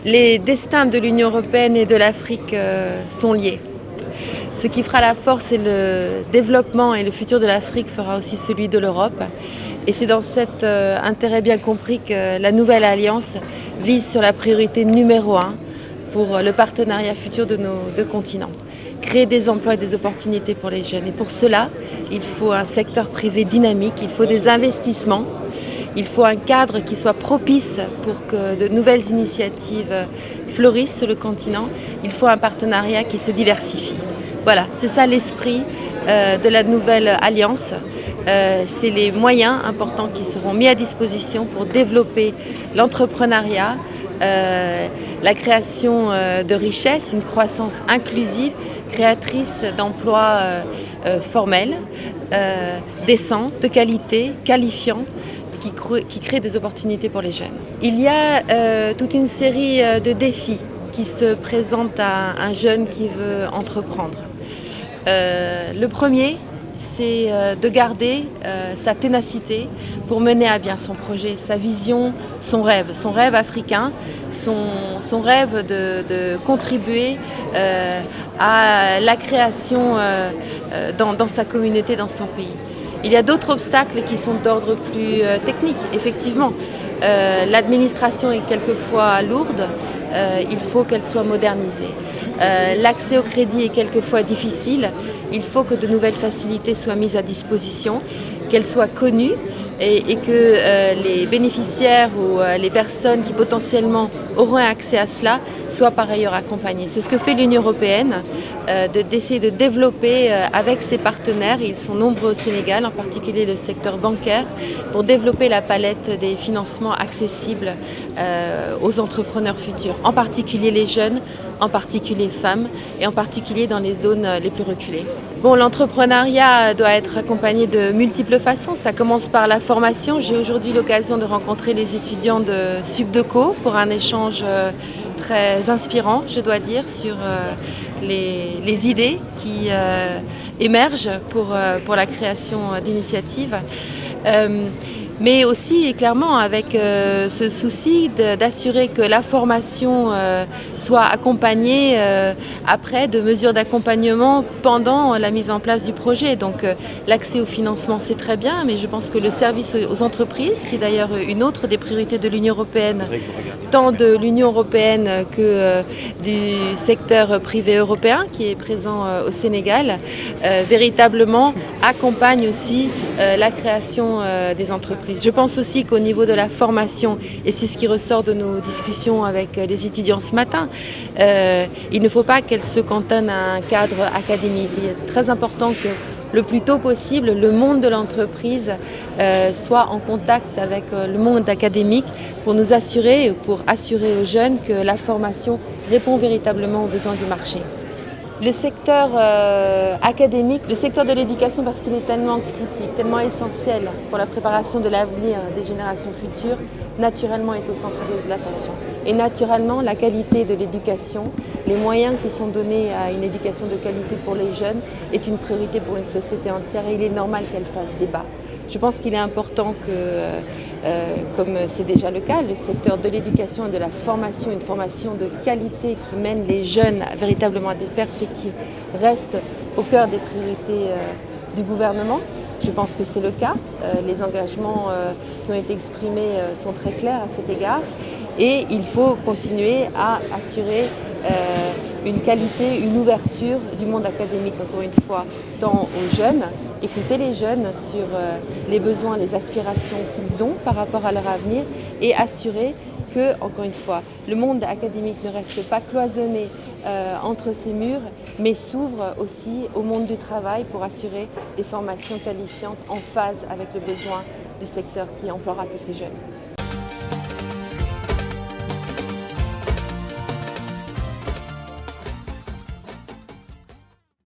Les destins de l'Union européenne et de l'Afrique sont liés. Ce qui fera la force et le développement et le futur de l'Afrique fera aussi celui de l'Europe. Et c'est dans cet intérêt bien compris que la nouvelle alliance vise sur la priorité numéro 1 pour le partenariat futur de nos deux continents. Créer des emplois et des opportunités pour les jeunes. Et pour cela, il faut un secteur privé dynamique, il faut des investissements. Il faut un cadre qui soit propice pour que de nouvelles initiatives fleurissent sur le continent. Il faut un partenariat qui se diversifie. Voilà, c'est ça l'esprit de la nouvelle alliance. C'est les moyens importants qui seront mis à disposition pour développer l'entrepreneuriat, la création de richesses, une croissance inclusive, créatrice d'emplois formels, décents, de qualité, qualifiants, qui crée des opportunités pour les jeunes. Il y a toute une série de défis qui se présentent à un jeune qui veut entreprendre. Le premier, c'est de garder sa ténacité pour mener à bien son projet, sa vision, son rêve africain, son rêve de contribuer à la création dans sa communauté, dans son pays. Il y a d'autres obstacles qui sont d'ordre plus technique, effectivement. L'administration est quelquefois lourde, il faut qu'elle soit modernisée. L'accès au crédit est quelquefois difficile, il faut que de nouvelles facilités soient mises à disposition, qu'elles soient connues et que les bénéficiaires ou les personnes qui potentiellement auront accès à cela soient par ailleurs accompagnées. C'est ce que fait l'Union européenne, d'essayer de développer avec ses partenaires, ils sont nombreux au Sénégal, en particulier le secteur bancaire, pour développer la palette des financements accessibles aux entrepreneurs futurs, en particulier les jeunes, en particulier les femmes et en particulier dans les zones les plus reculées. Bon, l'entrepreneuriat doit être accompagné de multiples façons. Ça commence par la formation. J'ai aujourd'hui l'occasion de rencontrer les étudiants de Subdeco pour un échange très inspirant, je dois dire, sur les idées qui émergent pour la création d'initiatives. Mais aussi clairement avec ce souci d'assurer que la formation soit accompagnée après de mesures d'accompagnement pendant la mise en place du projet. Donc l'accès au financement c'est très bien, mais je pense que le service aux entreprises, qui est d'ailleurs une autre des priorités de l'Union européenne, tant de l'Union européenne que du secteur privé européen qui est présent au Sénégal, véritablement accompagne aussi la création des entreprises. Je pense aussi qu'au niveau de la formation, et c'est ce qui ressort de nos discussions avec les étudiants ce matin, il ne faut pas qu'elle se cantonne à un cadre académique. Il est très important que le plus tôt possible, le monde de l'entreprise soit en contact avec le monde académique pour nous assurer, pour assurer aux jeunes que la formation répond véritablement aux besoins du marché. Le secteur académique, le secteur de l'éducation, parce qu'il est tellement critique, tellement essentiel pour la préparation de l'avenir des générations futures, naturellement est au centre de l'attention. Et naturellement, la qualité de l'éducation, les moyens qui sont donnés à une éducation de qualité pour les jeunes est une priorité pour une société entière et il est normal qu'elle fasse débat. Je pense qu'il est important que, comme c'est déjà le cas, le secteur de l'éducation et de la formation, une formation de qualité qui mène les jeunes véritablement à des perspectives, reste au cœur des priorités du gouvernement. Je pense que c'est le cas. Les engagements qui ont été exprimés sont très clairs à cet égard. Et il faut continuer à assurer une qualité, une ouverture du monde académique, encore une fois, tant aux jeunes, écouter les jeunes sur les besoins, les aspirations qu'ils ont par rapport à leur avenir et assurer que, encore une fois, le monde académique ne reste pas cloisonné entre ses murs, mais s'ouvre aussi au monde du travail pour assurer des formations qualifiantes en phase avec le besoin du secteur qui emploiera tous ces jeunes.